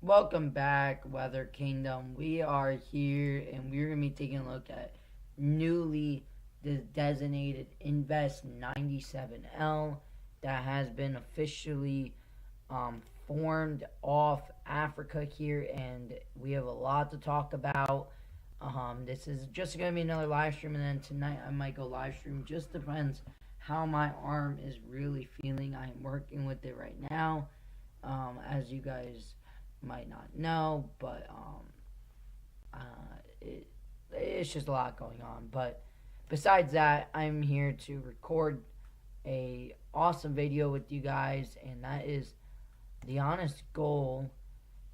Welcome back, Weather Kingdom. We are here and we're going to be taking a look at newly designated Invest 97L that has been officially formed off Africa here, and we have a lot to talk about. This is just going to be another live stream, and then tonight I might go live stream. Just depends how my arm is really feeling. I am working with it right now, as you guys might not know, but uh, it, it's just a lot going on. But besides that, I'm here to record a awesome video with you guys, and that is the honest goal.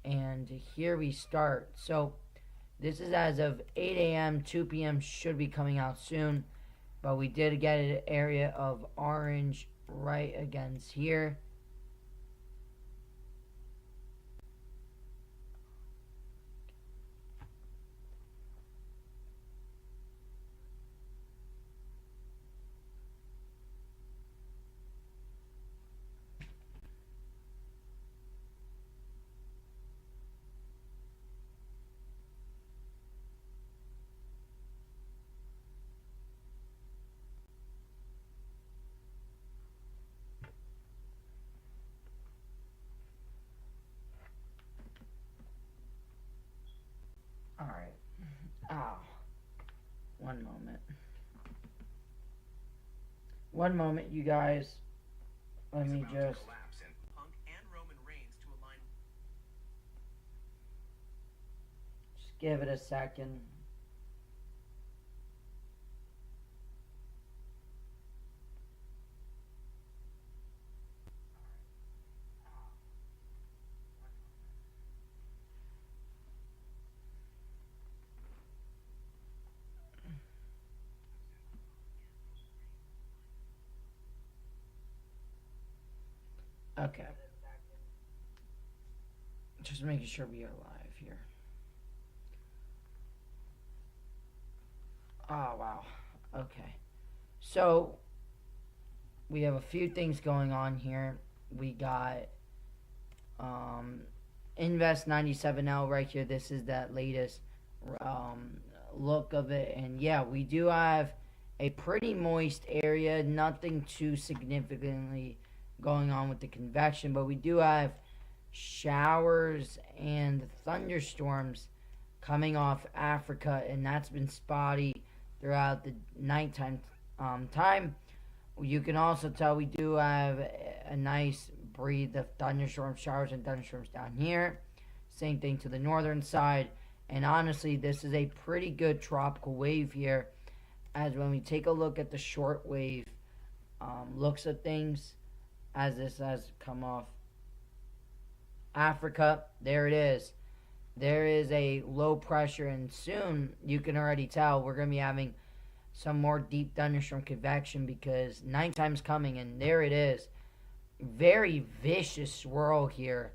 And here we start. So this is as of 8 a.m. 2 p.m. should be coming out soon, but we did get an area of orange right against here. All right. Oh, one moment. One moment, you guys. Let me just give it a second. Okay. Just making sure we are live here. Oh, wow. Okay. So, we have a few things going on here. We got Invest 97L right here. This is that latest um, look of it. And yeah, we do have a pretty moist area. Nothing too significantly going on with the convection, but we do have showers and thunderstorms coming off Africa, and that's been spotty throughout the nighttime time. You can also tell we do have a nice breed of thunderstorm showers and thunderstorms down here. Same thing to the northern side. And honestly, this is a pretty good tropical wave here. As when we take a look at the short wave looks of things, as this has come off Africa, there it is. There is a low pressure, and soon you can already tell we're going to be having some more deep thunderstorm convection because nighttime's coming, and there it is. Very vicious swirl here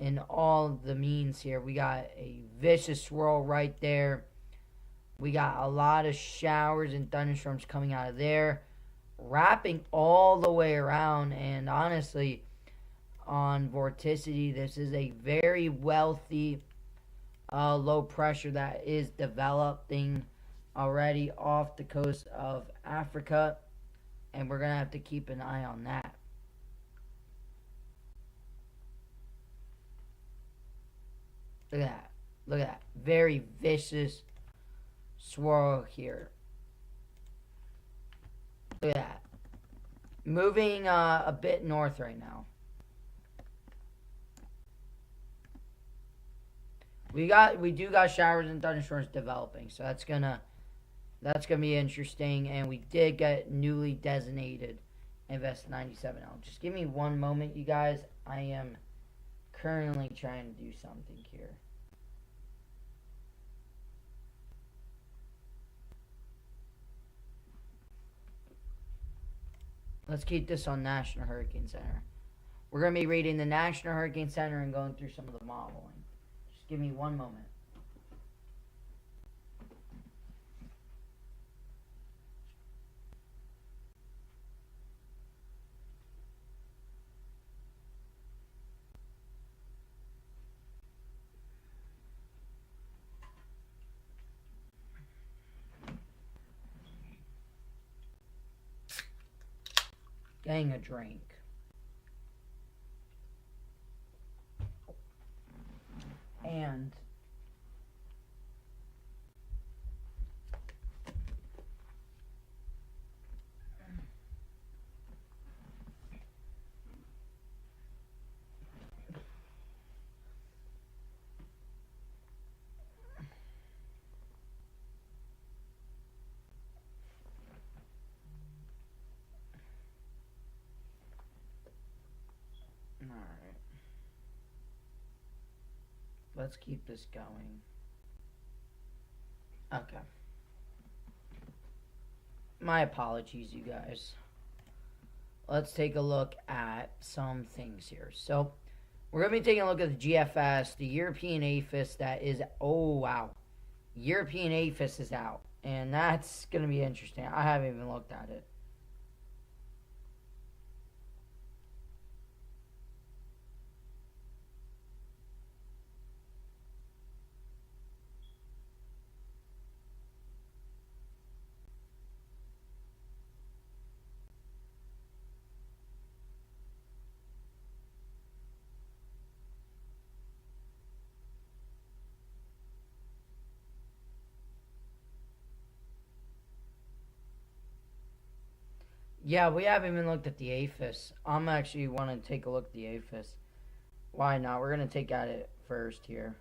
in all the means here. We got a vicious swirl right there. We got a lot of showers and thunderstorms coming out of there, wrapping all the way around. And honestly, on vorticity, this is a very wealthy low pressure that is developing already off the coast of Africa, and we're gonna have to keep an eye on that. Look at that. Look at that. Very vicious swirl here. Look at that. Moving a bit north right now. We do got showers and thunderstorms developing, so that's gonna be interesting. And we did get newly designated Invest 97L. Just give me one moment, you guys. I am currently trying to do something here. Let's keep this on National Hurricane Center. We're going to be reading the National Hurricane Center and going through some of the modeling. Just give me one moment. getting a drink. And alright. Let's keep this going. Okay. My apologies, you guys. Let's take a look at some things here. So, we're going to be taking a look at the GFS, the European APHIS that is, oh wow. European APHIS is out. And that's going to be interesting. I haven't even looked at it. Yeah, we haven't even looked at the APHIS. I'm actually want to take a look at the APHIS. Why not? We're going to take at it first here.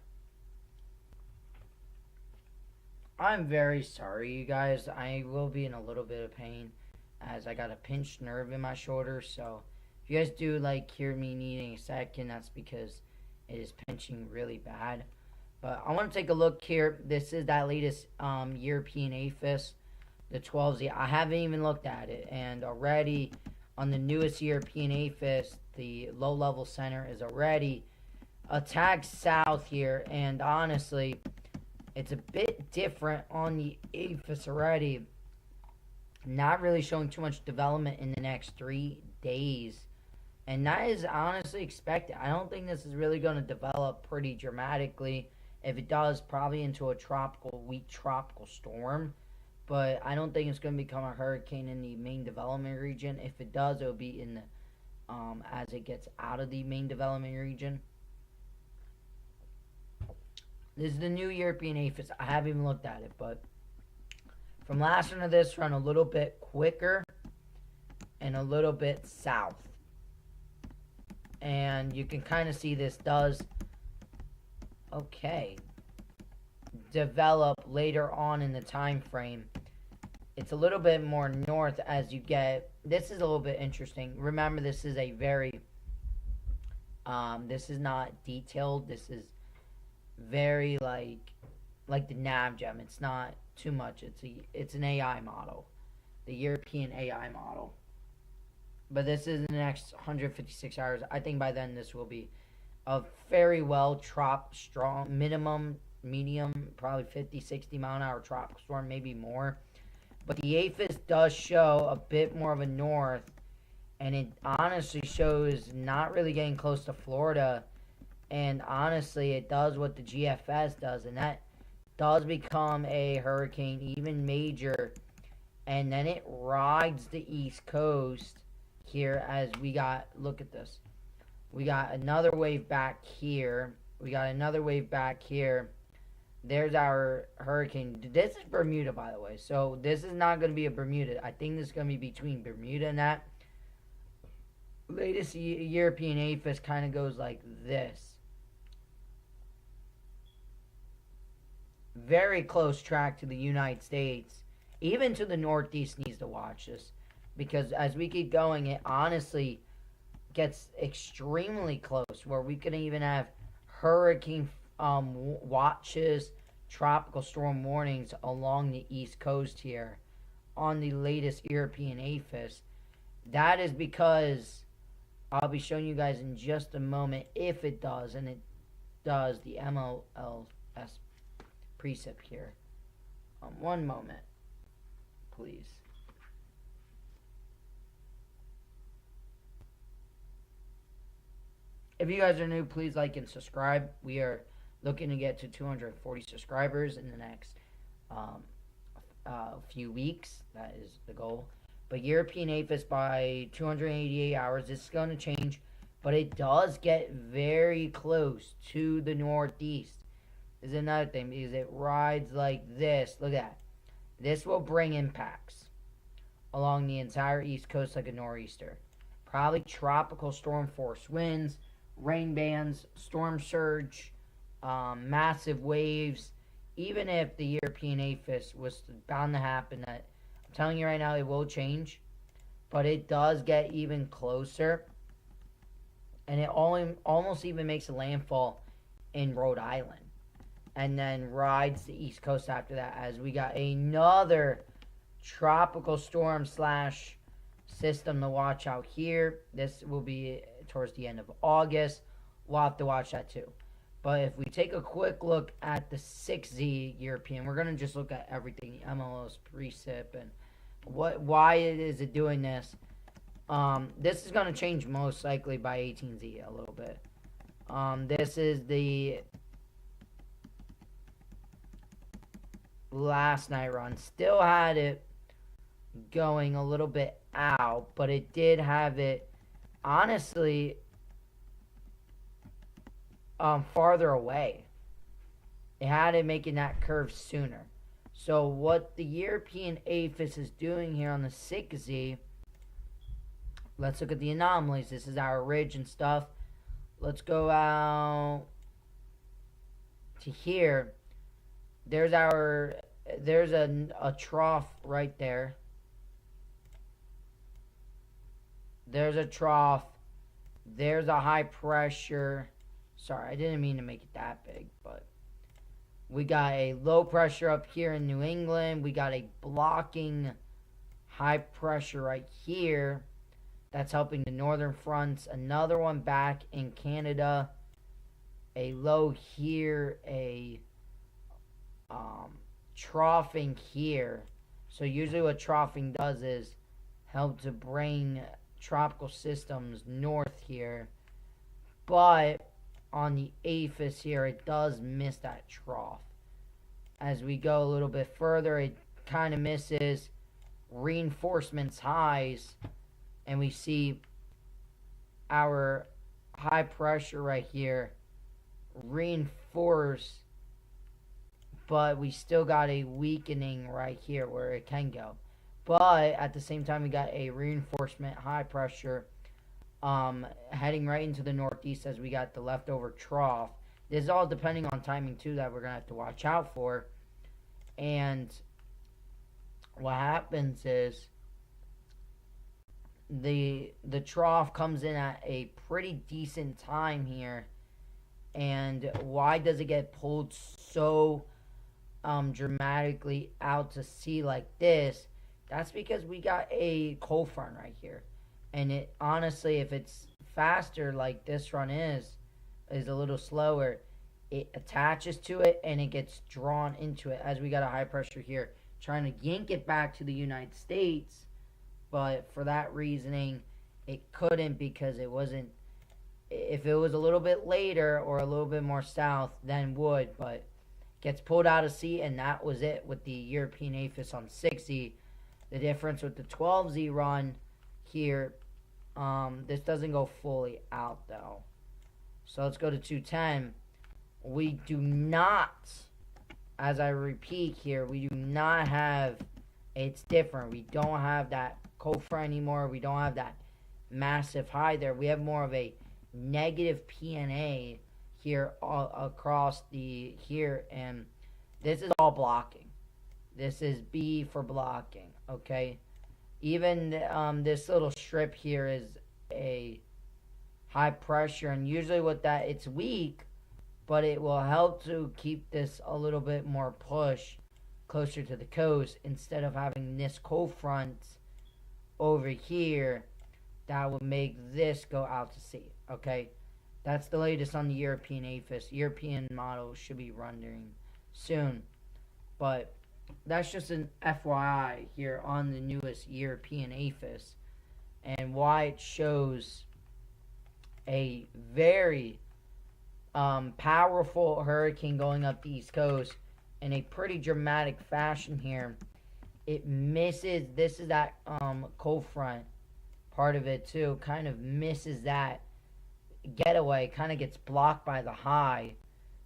I'm very sorry, you guys. I will be in a little bit of pain as I got a pinched nerve in my shoulder. So if you guys do like hear me needing a second, that's because it is pinching really bad. But I want to take a look here. This is that latest European APHIS, the 12Z. I haven't even looked at it, and already on the newest European APHIS, the low-level center is already attacked south here, and honestly, it's a bit different on the APHIS already. Not really showing too much development in the next 3 days. And that is honestly expected. I don't think this is really going to develop pretty dramatically. If it does, probably into a weak tropical storm. But I don't think it's going to become a hurricane in the main development region. If it does, it'll be in the as it gets out of the main development region. This is the new European APHIS. I haven't even looked at it, but from last one to this run a little bit quicker and a little bit south. And you can kind of see this does, okay, develop later on in the time frame. It's a little bit more north as you get, this is a little bit interesting. Remember, this is a very, this is not detailed. This is very like the NavGem. It's not too much. It's an AI model, the European AI model. But this is in the next 156 hours. I think by then this will be a very well strong medium, probably 50, 60 mile an hour tropical storm, maybe more. But the APHIS does show a bit more of a north, and it honestly shows not really getting close to Florida. And honestly, it does what the GFS does, and that does become a hurricane, even major. And then it rides the East Coast here as we got, look at this. We got another wave back here. We got another wave back here. There's our hurricane. This is Bermuda, by the way. So this is not going to be a Bermuda. I think this is going to be between Bermuda and that. Latest European APHIS kind of goes like this. Very close track to the United States. Even to the Northeast needs to watch this. Because as we keep going, it honestly gets extremely close. Where we could even have hurricane watches, tropical storm warnings along the East Coast here on the latest European APHIS. That is because I'll be showing you guys in just a moment if it does, and it does, the MLS precept here. One moment, please. If you guys are new, please like and subscribe. We are looking to get to 240 subscribers in the next few weeks. That is the goal. But European aphis by 288 hours, this is going to change. But it does get very close to the northeast. This is another thing because it rides like this. Look at that. This will bring impacts along the entire east coast like a nor'easter. Probably tropical storm force winds, rain bands, storm surge, massive waves. Even if the European aphis was bound to happen, that I'm telling you right now, it will change. But it does get even closer. And it almost even makes a landfall in Rhode Island. And then rides the east coast after that, as we got another tropical storm slash system to watch out here. This will be towards the end of August. We'll have to watch that too. But if we take a quick look at the 6Z European, we're going to just look at everything, the MLS, precip, and why is it doing this. This is going to change most likely by 18Z a little bit. This is the last night run. Still had it going a little bit out, but it did have it, honestly, farther away. It had it making that curve sooner. So what the European aphis is doing here on the 6Z, let's look at the anomalies. This is our ridge and stuff. Let's go out to here. There's a trough right there. There's a trough. There's a high pressure. Sorry, I didn't mean to make it that big, but we got a low pressure up here in New England. We got a blocking high pressure right here. That's helping the northern fronts. Another one back in Canada. A low here. A troughing here. So usually what troughing does is help to bring tropical systems north here. But on the aphis here, it does miss that trough. As we go a little bit further, it kind of misses reinforcements highs. And we see our high pressure right here reinforce, but we still got a weakening right here where it can go. But at the same time, we got a reinforcement high pressure heading right into the northeast as we got the leftover trough. This is all depending on timing too that we're going to have to watch out for. And what happens is the trough comes in at a pretty decent time here. And why does it get pulled so dramatically out to sea like this? That's because we got a cold front right here. And it honestly, if it's faster like this run is a little slower, it attaches to it and it gets drawn into it, as we got a high pressure here trying to yank it back to the United States. But for that reasoning, it couldn't, because it wasn't. If it was a little bit later or a little bit more south, then would. But gets pulled out of sea, and that was it with the European aphis on 6Z. The difference with the 12Z run here, this doesn't go fully out though. So let's go to 210. We do not, as I repeat here, we do not have, it's different. We don't have that cold front anymore. We don't have that massive high there. We have more of a negative PNA here all across the here, and this is all blocking. This is B for blocking, okay? Even this little strip here is a high pressure, and usually with that, it's weak, but it will help to keep this a little bit more push closer to the coast instead of having this cold front over here that would make this go out to sea, okay? That's the latest on the European aphis. European model should be rendering soon, but that's just an FYI here on the newest European aphis and why it shows a very powerful hurricane going up the East Coast in a pretty dramatic fashion here. it misses. This is that cold front part of it too. Kind of misses that getaway. Kind of gets blocked by the high.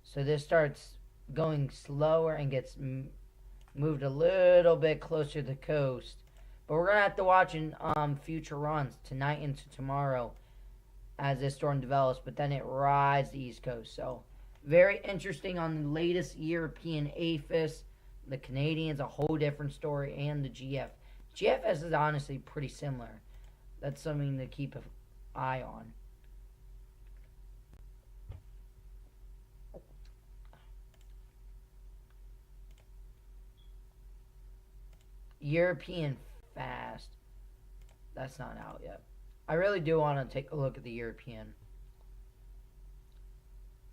So this starts going slower and gets moved a little bit closer to the coast. But we're going to have to watch in future runs tonight into tomorrow as this storm develops. But then it rides the east coast. So very interesting on the latest European APHIS. The Canadians, a whole different story. And the GF. GFS is honestly pretty similar. That's something to keep an eye on. European fast. That's not out yet. I really do want to take a look at the European.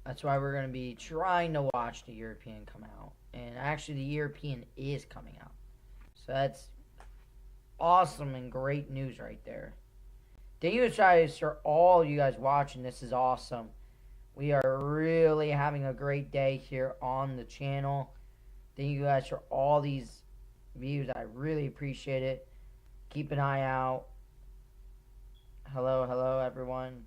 That's why we're going to be trying to watch the European come out. And actually, the European is coming out. So that's awesome and great news right there. Thank you guys for all you guys watching. This is awesome. We are really having a great day here on the channel. Thank you guys for all these views. I really appreciate it. Keep an eye out. Hello everyone.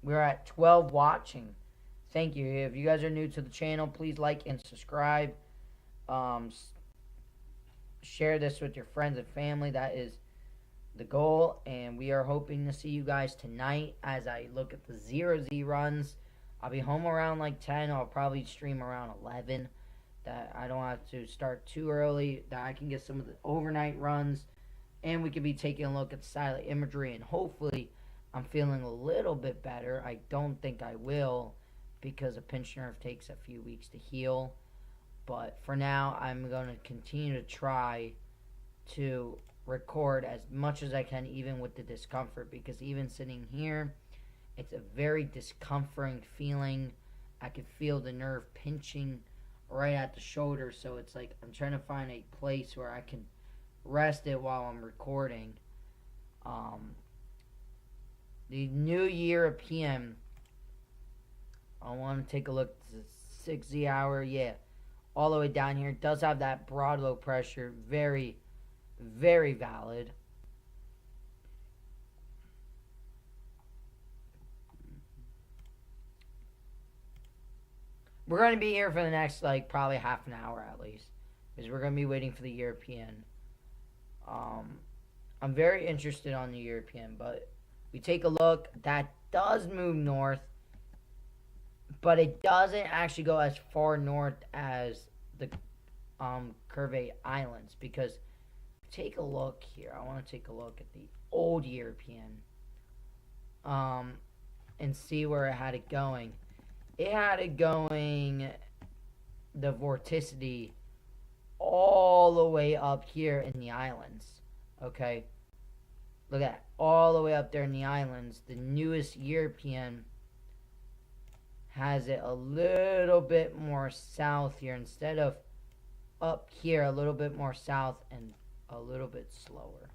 We're at 12 watching. Thank you. If you guys are new to the channel, please like and subscribe. Share this with your friends and family. That is the goal. And we are hoping to see you guys tonight as I look at the 0Z runs. I'll be home around like 10. I'll probably stream around 11. That I don't have to start too early. That I can get some of the overnight runs. And we could be taking a look at satellite imagery. And hopefully I'm feeling a little bit better. I don't think I will, because a pinched nerve takes a few weeks to heal. But for now, I'm going to continue to try to record as much as I can, even with the discomfort. Because even sitting here, it's a very discomforting feeling. I can feel the nerve pinching right at the shoulder. So it's like I'm trying to find a place where I can rest it while I'm recording. The new European, I want to take a look at the 6Z hour. Yeah, all the way down here. It does have that broad low pressure. Very, very valid. We're going to be here for the next, like, probably half an hour at least. Because we're going to be waiting for the European. I'm very interested on the European, but we take a look. That does move north, but it doesn't actually go as far north as the Curve Islands. Because take a look here. I want to take a look at the old European and see where it had it going. It had it going the vorticity all the way up here in the islands. Okay, look at that, all the way up there in the islands. The newest European has it a little bit more south here, instead of up here, a little bit more south and a little bit slower.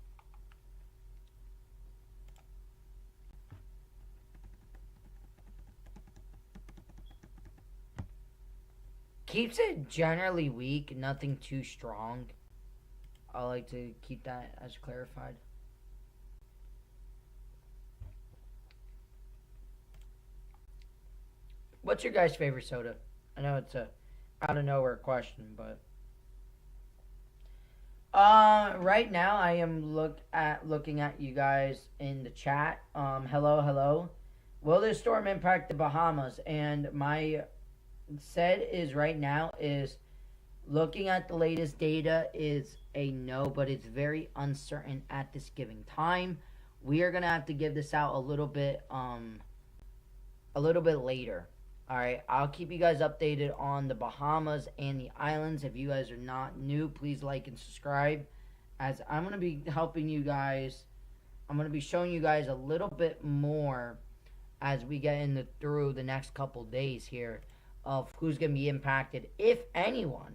Keeps it generally weak, nothing too strong. I like to keep that as clarified. What's your guys' favorite soda? I know it's a out of nowhere question, but right now I am looking at you guys in the chat. Hello. Will this storm impact the Bahamas? And my said is right now is looking at the latest data is a no, but it's very uncertain at this given time. We are gonna have to give this out a little bit later. All right, I'll keep you guys updated on the Bahamas and the islands. If you guys are not new, please like and subscribe, as I'm gonna be helping you guys. I'm gonna be showing you guys a little bit more as we get through the next couple days here of who's going to be impacted, if anyone.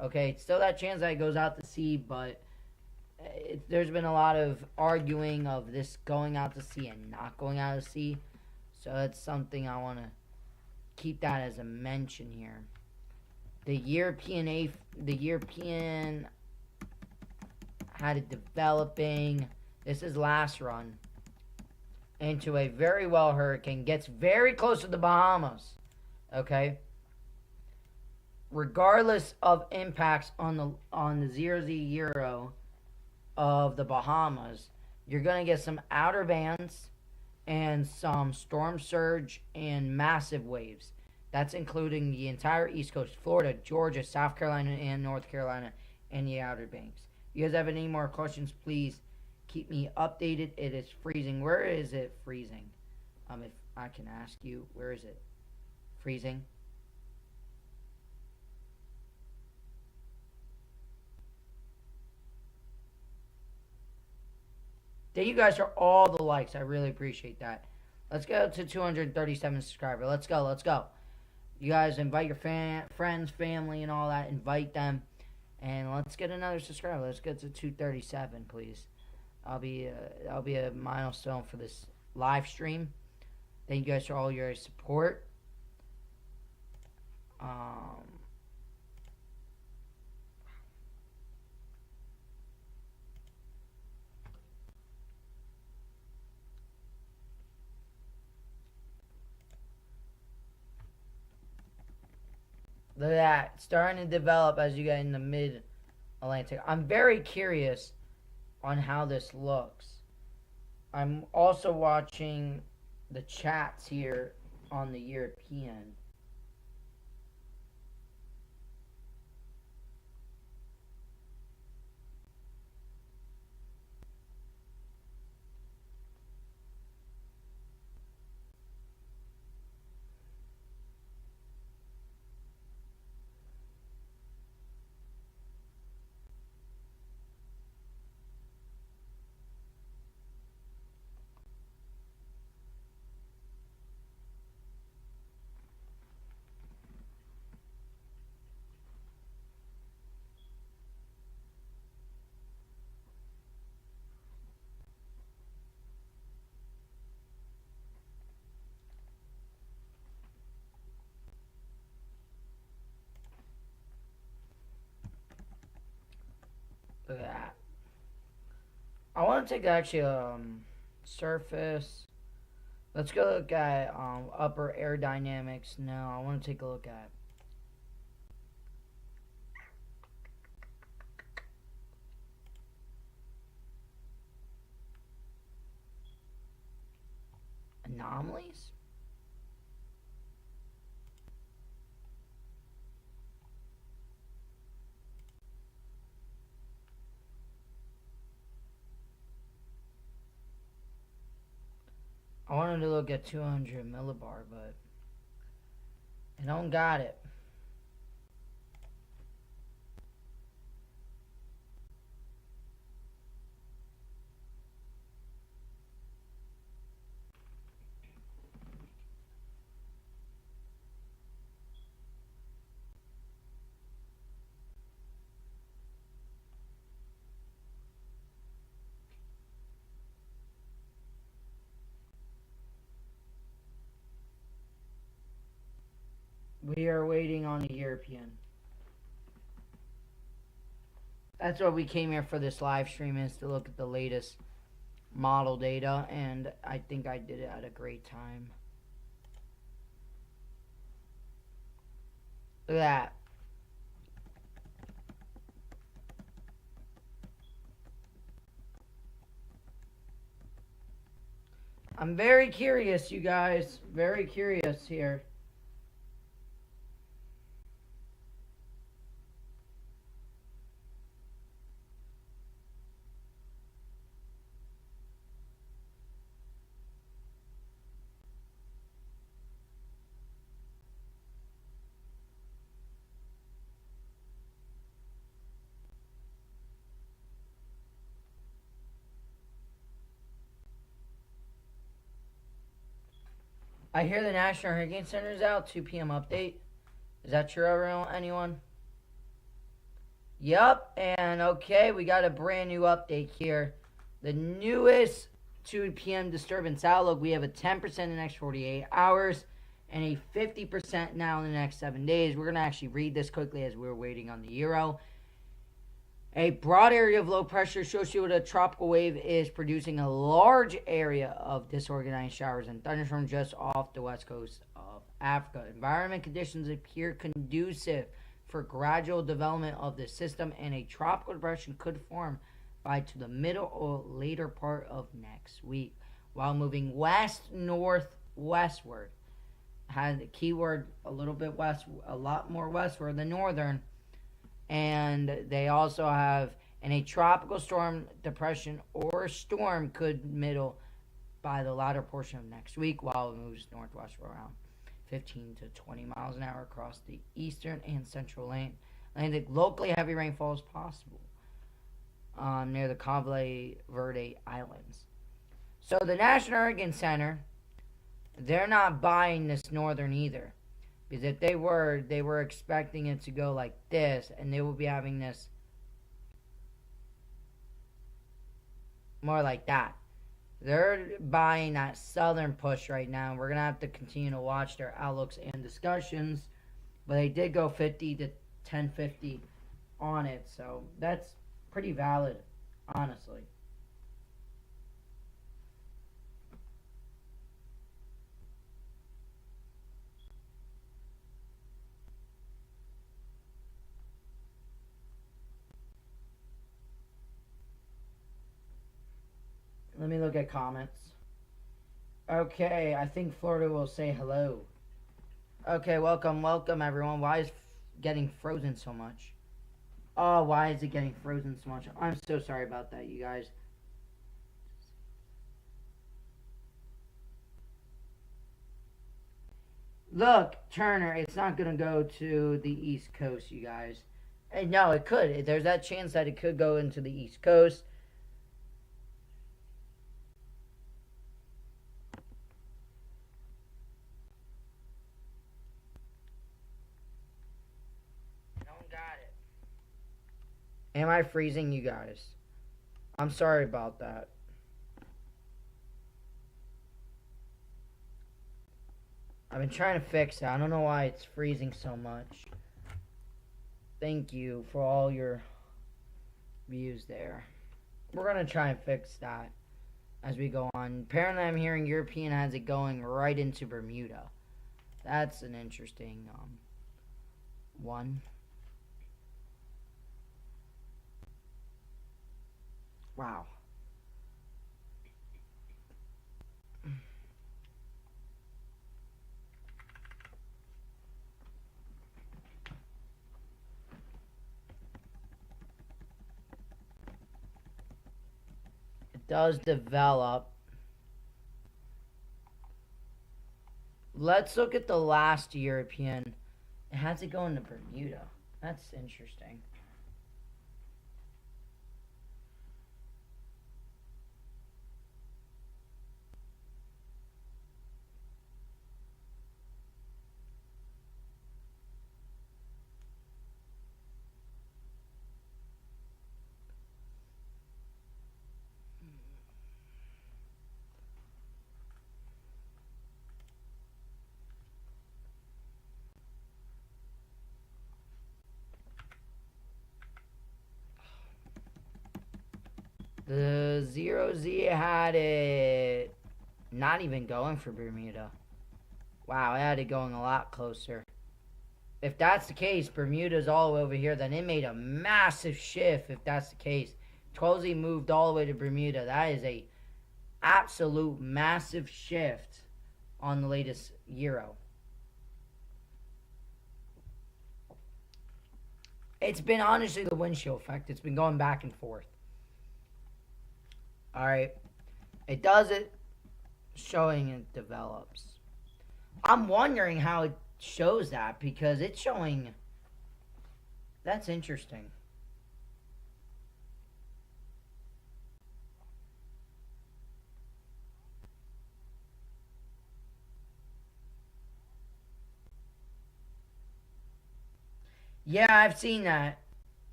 Okay, it's still that chance that it goes out to sea, but there's been a lot of arguing of this going out to sea and not going out to sea. So that's something I want to keep that as a mention here. The European had it developing. This is last run into a very well hurricane. Gets very close to the Bahamas. Okay. Regardless of impacts on the 0Z Euro of the Bahamas, you're gonna get some outer bands and some storm surge and massive waves. That's including the entire East Coast, Florida, Georgia, South Carolina, and North Carolina, and the Outer Banks. If you guys have any more questions, please keep me updated. It is freezing. Where is it freezing? If I can ask you, where is it freezing? Thank you guys for all the likes. I really appreciate that. Let's go to 237 subscribers. Let's go. Let's go. You guys invite your friends, family, and all that. Invite them. And let's get another subscriber. Let's get to 237, please. That'll be a milestone for this live stream. Thank you guys for all your support. Look at that. Starting to develop as you get in the mid-Atlantic. I'm very curious on how this looks. I'm also watching the chats here on the European. Look at that. I want to take actually surface. Let's go look at upper aerodynamics now. I want to take a look at anomalies. I wanted to look at 200 millibar, but I don't got it. We are waiting on the European. That's what we came here for this live stream, is to look at the latest model data, and I think I did it at a great time. Look at that. I'm very curious, you guys. Very curious here. I hear the National Hurricane Center is out. 2 p.m. update. Is that true, everyone? Anyone? Yep. And okay, we got a brand new update here. The newest 2 p.m. disturbance outlook. We have a 10% in the next 48 hours. and a 50% now in the next 7 days. We're going to actually read this quickly as we're waiting on the Euro. A broad area of low pressure associated with a tropical wave is producing a large area of disorganized showers and thunderstorms just off the west coast of Africa. Environment conditions appear conducive for gradual development of the system, and a tropical depression could form by to the middle or later part of next week, while moving west northwestward. Has the keyword a little bit west, a lot more westward than northern. And they also have, and a tropical storm, depression, or storm could middle by the latter portion of next week, while it moves northwest for around 15 to 20 miles an hour across the eastern and central Atlantic. Locally heavy rainfall is possible near the Cabo Verde Islands. So the National Hurricane Center, they're not buying this northern either. Because if they were expecting it to go like this, and they will be having this more like that. They're buying that southern push right now. We're going to have to continue to watch their outlooks and discussions. But they did go 50 to 1050 on it. So that's pretty valid, honestly. Let me look at comments. Okay, I think Florida will say hello. Okay, welcome everyone. Why is getting frozen so much? Oh, why is it getting frozen so much? I'm so sorry about that, you guys. Look, Turner, it's not going to go to the East Coast, you guys. No, it could. There's that chance that it could go into the East Coast. Am I freezing, you guys? I'm sorry about that. I've been trying to fix it. I don't know why it's freezing so much. Thank you for all your views there. We're going to try and fix that as we go on. Apparently, I'm hearing European has it going right into Bermuda. That's an interesting one. Wow. It does develop. Let's look at the last European. It has it going to Bermuda. That's interesting. The 0Z had it not even going for Bermuda. Wow, it had it going a lot closer. If that's the case, Bermuda's all the way over here, then it made a massive shift if that's the case. 12Z moved all the way to Bermuda. That is a absolute massive shift on the latest Euro. It's been honestly the windshield effect. It's been going back and forth. Alright. It does it, showing it develops. I'm wondering how it shows that, because it's showing. That's interesting. Yeah, I've seen that.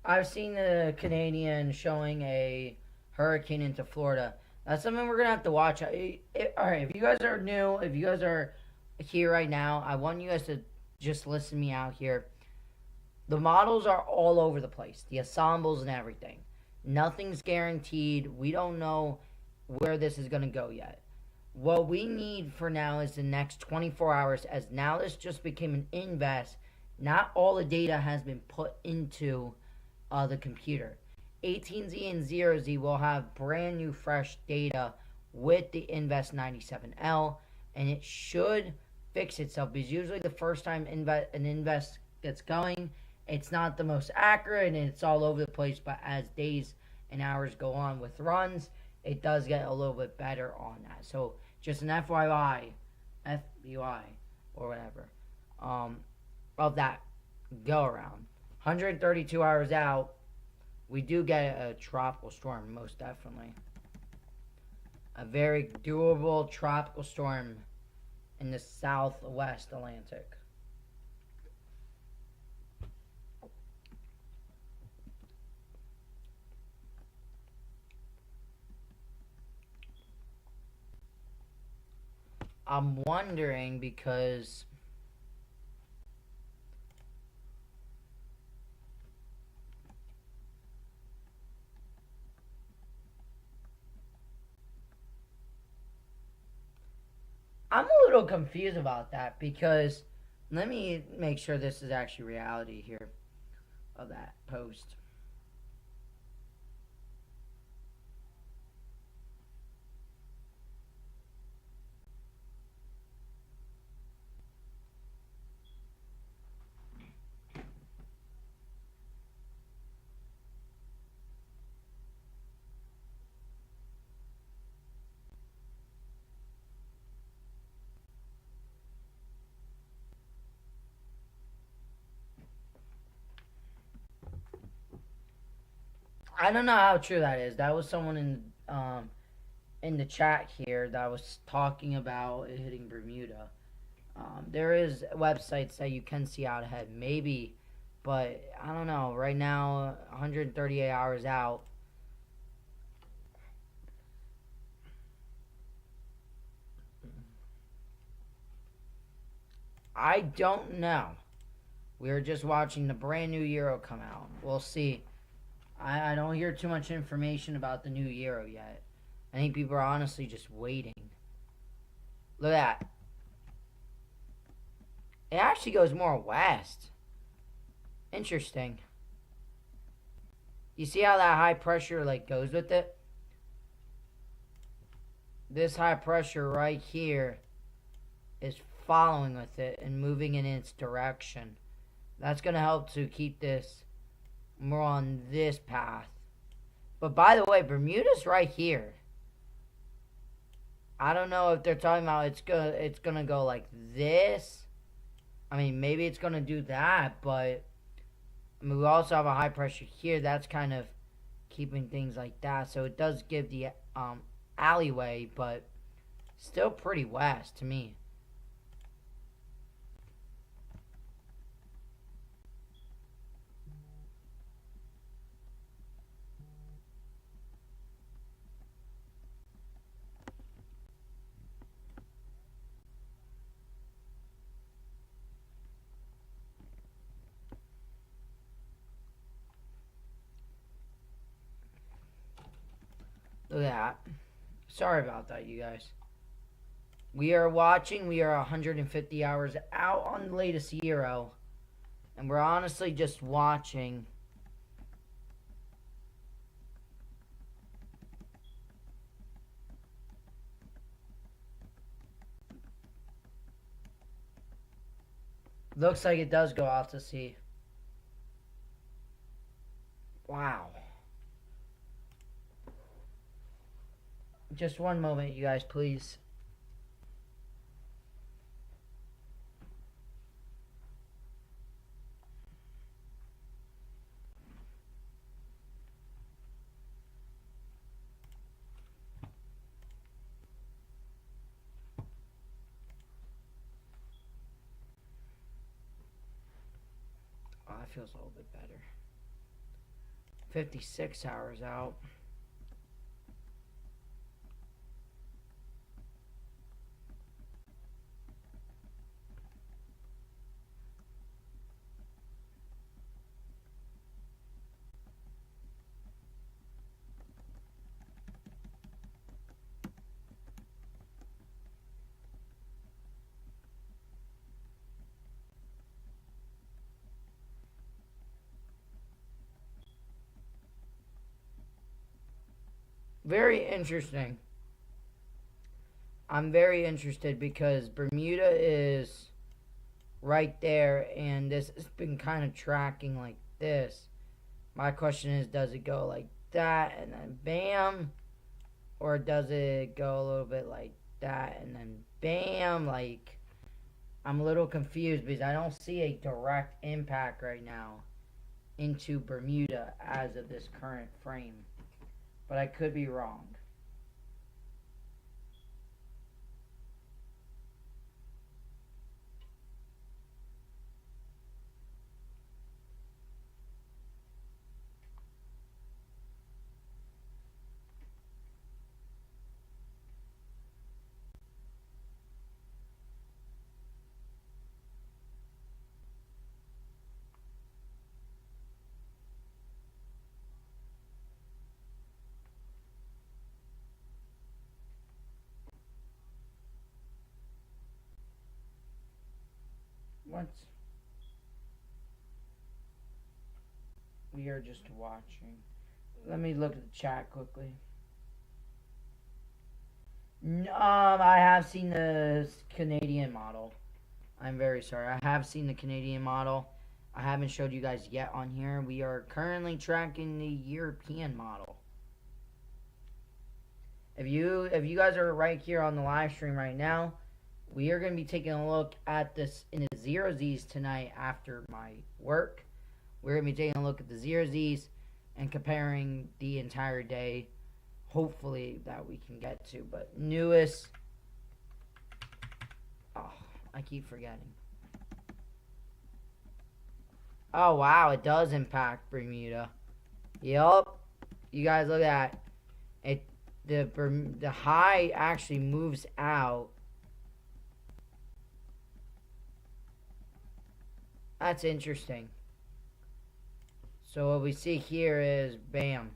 I've seen the Canadian showing a hurricane into Florida. That's something we're gonna have to watch. All right, if you guys are new, if you guys are here right now, I want you guys to just listen me out here. The models are all over the place, the ensembles and everything. Nothing's guaranteed. We don't know where this is gonna go yet. What we need for now is the next 24 hours, as now this just became an invest. Not all the data has been put into the computer. 18Z and 0Z will have brand new fresh data with the Invest 97L, and it should fix itself, because usually the first time an invest gets going, it's not the most accurate and it's all over the place, but as days and hours go on with runs, it does get a little bit better on that. So just an FYI, FBI, or whatever, of that go around. 132 hours out, we do get a tropical storm, most definitely. A very doable tropical storm in the southwest Atlantic. I'm wondering because I'm a little confused about that, because let me make sure this is actually reality here of that post. I don't know how true that is. That was someone in the chat here that was talking about it hitting Bermuda. There is websites that you can see out ahead, maybe, but I don't know. Right now, 138 hours out. I don't know. We're just watching the brand new Euro come out. We'll see. I don't hear too much information about the new Euro yet. I think people are honestly just waiting. Look at that. It actually goes more west. Interesting. You see how that high pressure like goes with it? This high pressure right here is following with it and moving in its direction. That's going to help to keep this more on this path. But by the way, Bermuda's right here. I don't know if they're talking about it's gonna go like this. I mean, maybe it's gonna do that, but I mean, we also have a high pressure here. That's kind of keeping things like that. So it does give the alleyway, but still pretty west to me. Look at that. Sorry about that, you guys. We are watching. We are 150 hours out on the latest Euro. And we're honestly just watching. Looks like it does go out to sea. Wow. Just one moment, you guys, please. Oh, that feels a little bit better. 56 hours out. very interesting. I'm very interested because Bermuda is right there, and this has been kind of tracking like this. My question is, does it go like that and then bam? Or does it go a little bit like that and then bam? Like, I'm a little confused because I don't see a direct impact right now into Bermuda as of this current frame. But I could be wrong. Once we are just watching. Let me look at the chat quickly. I have seen the Canadian model. I'm very sorry. I have seen the Canadian model. I haven't showed you guys yet on here. We are currently tracking the European model. If you guys are right here on the live stream right now, we are going to be taking a look at this in the 0Zs tonight after my work. We're going to be taking a look at the 0Zs and comparing the entire day. Hopefully that we can get to. But newest... Oh, I keep forgetting. Oh, wow. It does impact Bermuda. Yup. You guys look at it. The high actually moves out. That's interesting. So what we see here is bam.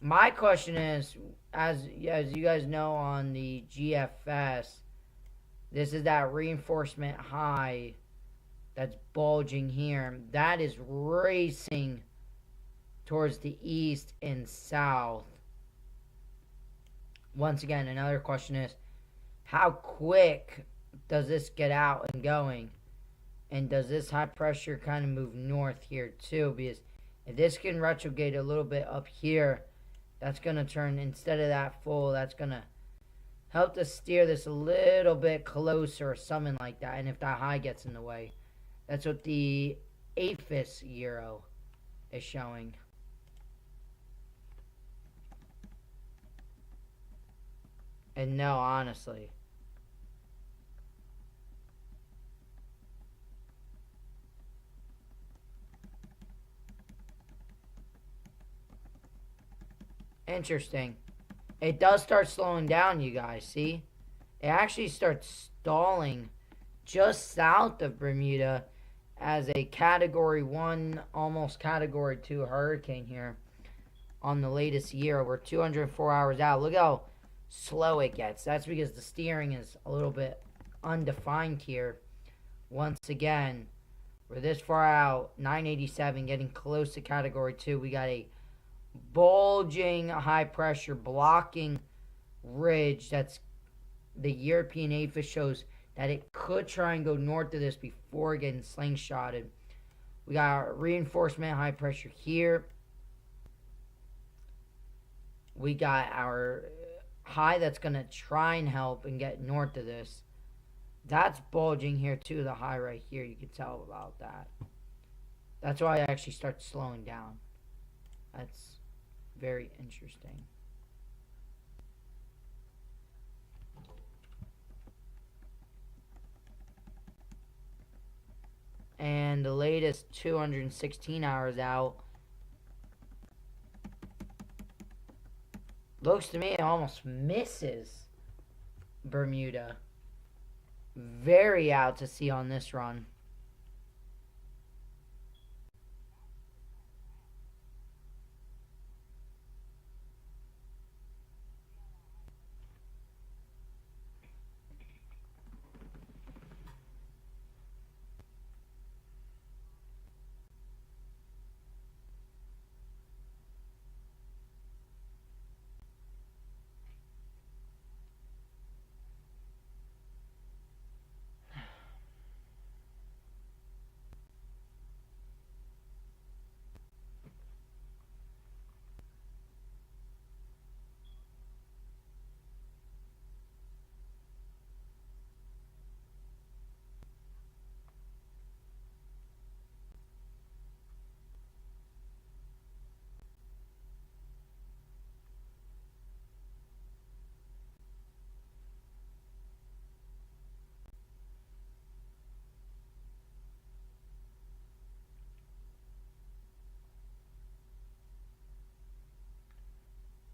My question is, as you guys know on the GFS, this is that reinforcement high that's bulging here. That is racing towards the east and south. Once again, another question is, how quick does this get out and going? And does this high pressure kind of move north here too? Because if this can retrograde a little bit up here, that's going to turn, instead of that full, that's going to help to steer this a little bit closer or something like that. And if that high gets in the way, that's what the APHIS Euro is showing. And no, honestly. Interesting. It does start slowing down, you guys, see? It actually starts stalling just south of Bermuda as a Category 1, almost Category 2 hurricane here on the latest year. We're 204 hours out. Look how slow it gets. That's because the steering is a little bit undefined here. Once again, we're this far out, 987, getting close to Category 2. We got a bulging high pressure blocking ridge. That's the European APHIS shows that it could try and go north of this before getting slingshotted. We got our reinforcement high pressure here. We got our high that's going to try and help and get north of this. That's bulging here too, the high right here. You can tell about that. That's why I actually start slowing down. That's very interesting. And the latest 216 hours out. Looks to me it almost misses Bermuda. Very out to sea on this run.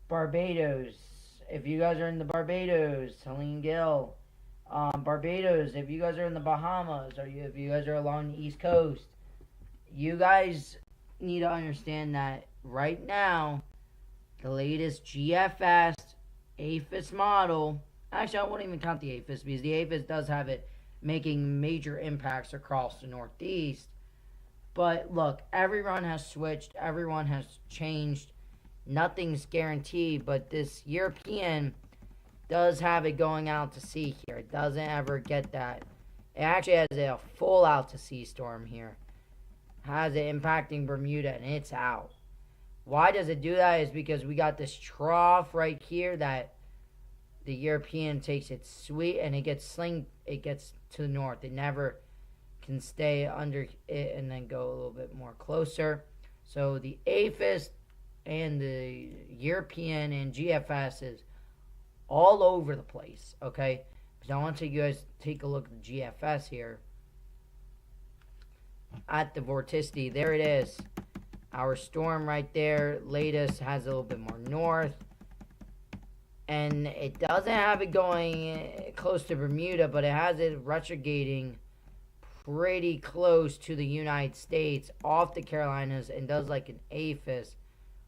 Barbados. If you guys are in the Barbados, Helene Gill. Barbados, if you guys are in the Bahamas, or if you guys are along the East Coast, you guys need to understand that right now, the latest GFS APHIS model, actually I wouldn't even count the APHIS because the APHIS does have it making major impacts across the Northeast. But look, everyone has switched, everyone has changed. Nothing's guaranteed, but this European does have it going out to sea here. It doesn't ever get that. It actually has a full out to sea storm here. Has it impacting Bermuda, and it's out. Why does it do that? Is because we got this trough right here that the European takes its sweep and it gets to the north. It never can stay under it and then go a little bit more closer. So the APHIS and the European and GFS is all over the place, okay? Because I want to you guys take a look at the GFS here. At the vorticity, there it is. Our storm right there, latest, has a little bit more north. And it doesn't have it going close to Bermuda, but it has it retrograding pretty close to the United States, off the Carolinas, and does like an APHIS,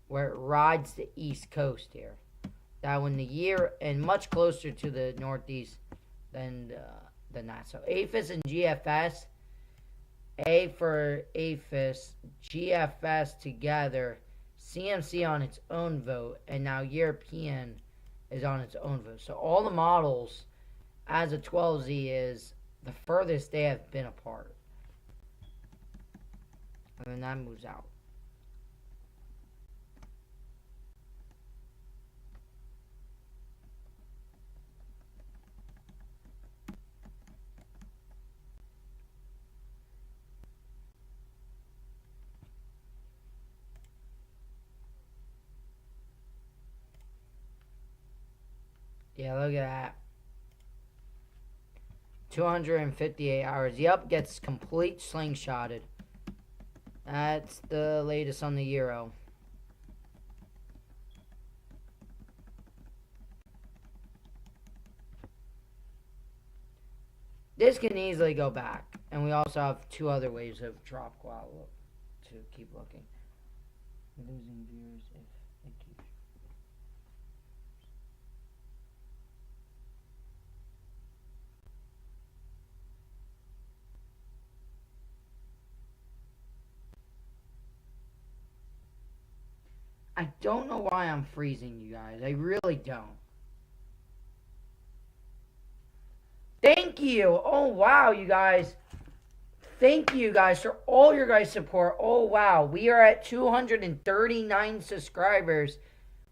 where it rides the East Coast here. That one the year, and much closer to the Northeast than that. So APHIS and GFS, A for APHIS, GFS together, CMC on its own vote, and now European is on its own vote. So all the models as a 12Z is the furthest they have been apart. And then that moves out. Yeah, look at that. 258 hours. Yep, gets complete slingshotted. That's the latest on the Euro. This can easily go back. And we also have two other waves of tropical outlook to keep looking. Losing viewers if it keeps. I don't know why I'm freezing, you guys. I really don't. Thank you. Oh, wow, you guys. Thank you, guys, for all your guys' support. Oh, wow. We are at 239 subscribers.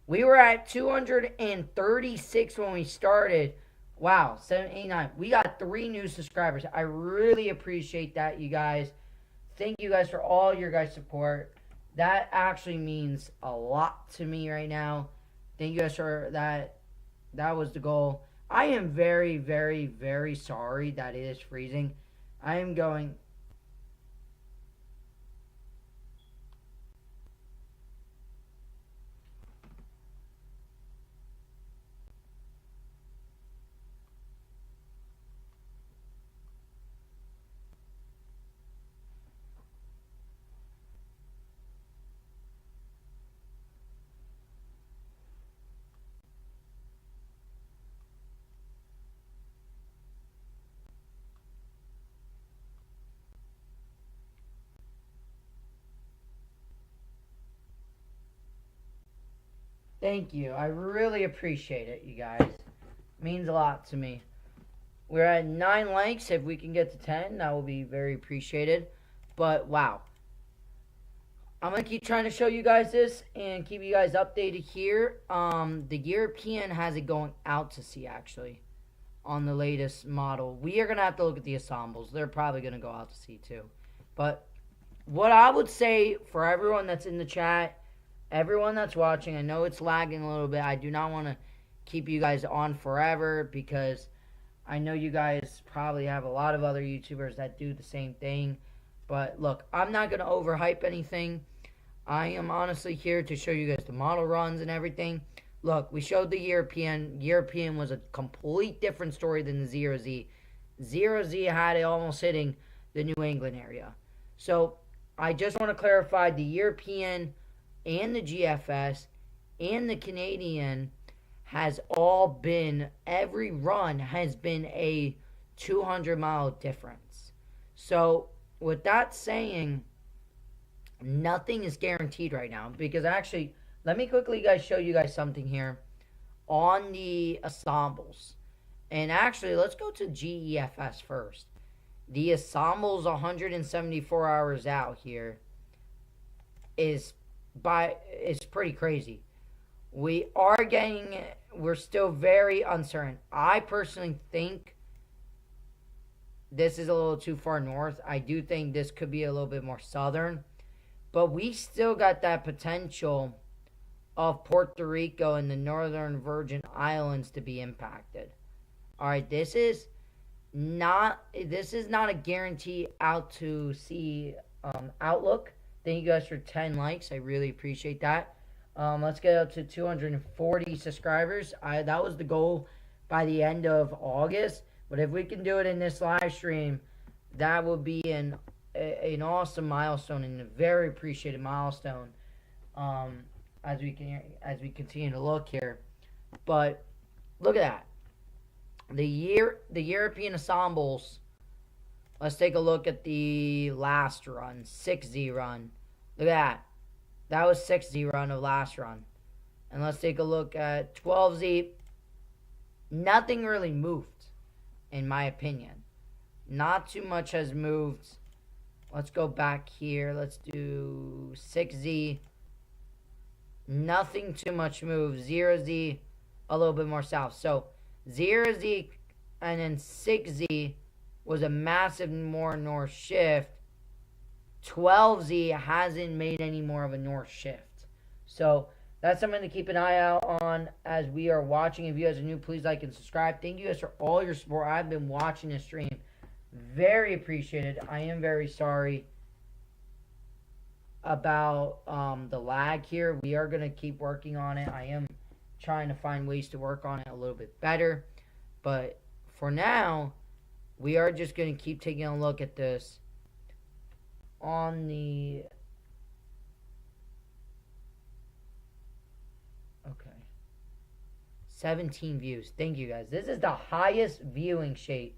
We were at 236 when we started. Wow, 789. We got 3 new subscribers. I really appreciate that, you guys. Thank you guys for all your guys' support. That actually means a lot to me right now. Thank you guys for that. That was the goal. I am very, very, very sorry that it is freezing. I am going... Thank you. I really appreciate it, you guys. It means a lot to me. We're at 9 likes. If we can get to 10, that will be very appreciated. But, wow. I'm going to keep trying to show you guys this and keep you guys updated here. The European has it going out to sea, actually, on the latest model. We are going to have to look at the ensembles. They're probably going to go out to sea, too. But what I would say for everyone that's in the chat... Everyone that's watching, I know it's lagging a little bit. I do not want to keep you guys on forever because I know you guys probably have a lot of other YouTubers that do the same thing. But look, I'm not going to overhype anything. I am honestly here to show you guys the model runs and everything. look, we showed the European. European was a complete different story than the 0Z. 0Z had it almost hitting the New England area. So I just want to clarify the European and the GFS and the Canadian has all been, every run has been a 200-mile difference. So with that saying, nothing is guaranteed right now, because actually, let me quickly show you guys something here on the ensembles. And actually, let's go to GEFS first. The ensembles 174 hours out here is pretty crazy. We're still very uncertain. I personally think this is a little too far north. I do think this could be a little bit more southern. But we still got that potential of Puerto Rico and the Northern Virgin Islands to be impacted. Alright, this is not a guarantee out to sea outlook. Thank you guys for 10 likes. I really appreciate that. Let's get up to 240 subscribers. That was the goal by the end of August. But if we can do it in this live stream, that would be an awesome milestone and a very appreciated milestone. As we continue to look here, but look at that. The European ensembles. Let's take a look at the last run, 6Z run. Look at that. That was 6Z run of last run. And let's take a look at 12Z. Nothing really moved, in my opinion. Not too much has moved. Let's go back here. Let's do 6Z. Nothing too much moved. 0Z, a little bit more south. So 0Z and then 6Z was a massive more north shift. 12Z hasn't made any more of a north shift. So that's something to keep an eye out on as we are watching. If you guys are new, please like and subscribe. Thank you guys for all your support. I've been watching this stream. Very appreciated. I am very sorry about the lag here. We are going to keep working on it. I am trying to find ways to work on it a little bit better. But for now, we are just going to keep taking a look at this on the... Okay. 17 views. Thank you guys. This is the highest viewing shade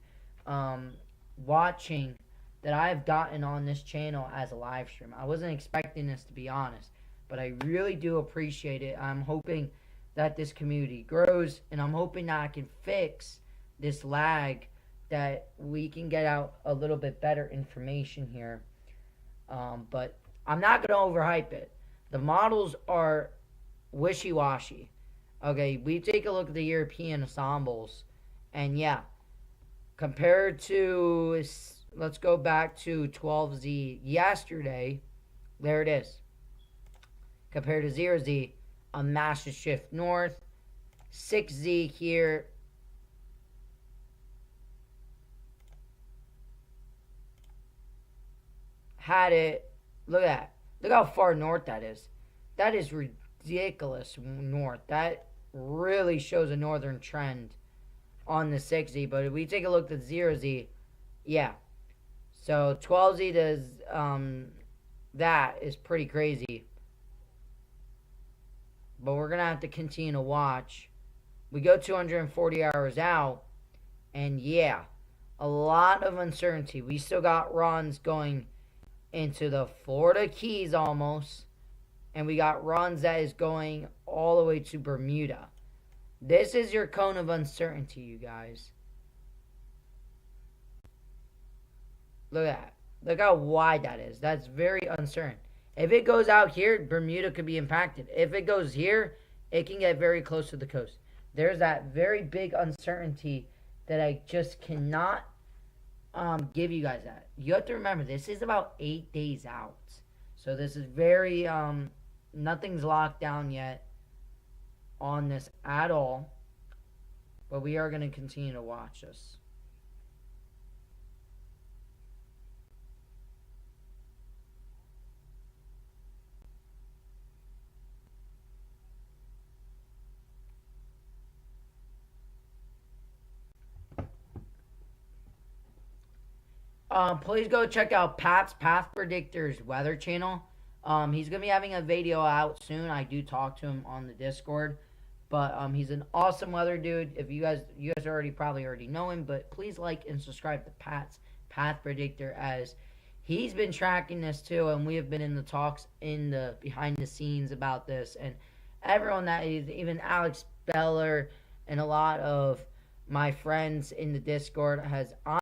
watching that I have gotten on this channel as a live stream. I wasn't expecting this, to be honest, but I really do appreciate it. I'm hoping that this community grows, and I'm hoping that I can fix this lag, that we can get out a little bit better information here. But I'm not going to overhype it. The models are wishy-washy. Okay, we take a look at the European ensembles, and yeah, compared to, let's go back to 12Z yesterday, there it is. Compared to 0Z, a massive shift north. 6Z here, had it, look at that. Look how far north that is. That is ridiculous north. That really shows a northern trend on the 6Z. But if we take a look at 0Z, yeah. So 12Z does, that is pretty crazy. But we're going to have to continue to watch. We go 240 hours out. And yeah, a lot of uncertainty. We still got runs going into the Florida Keys almost. And we got runs that is going all the way to Bermuda. This is your cone of uncertainty, you guys. Look at that. Look how wide that is. That's very uncertain. If it goes out here, Bermuda could be impacted. If it goes here, it can get very close to the coast. There's that very big uncertainty that I just cannot give you guys that. You have to remember, this is about 8 days out. So this is very, nothing's locked down yet on this at all. But we are going to continue to watch this. please go check out Pat's Path Predictor's weather channel. He's gonna be having a video out soon. I do talk to him on the Discord, but he's an awesome weather dude. If you guys probably already know him, but please like and subscribe to Pat's Path Predictor, as he's been tracking this too, and we have been in the talks in the behind the scenes about this, and everyone that is, even Alex Beller and a lot of my friends in the Discord has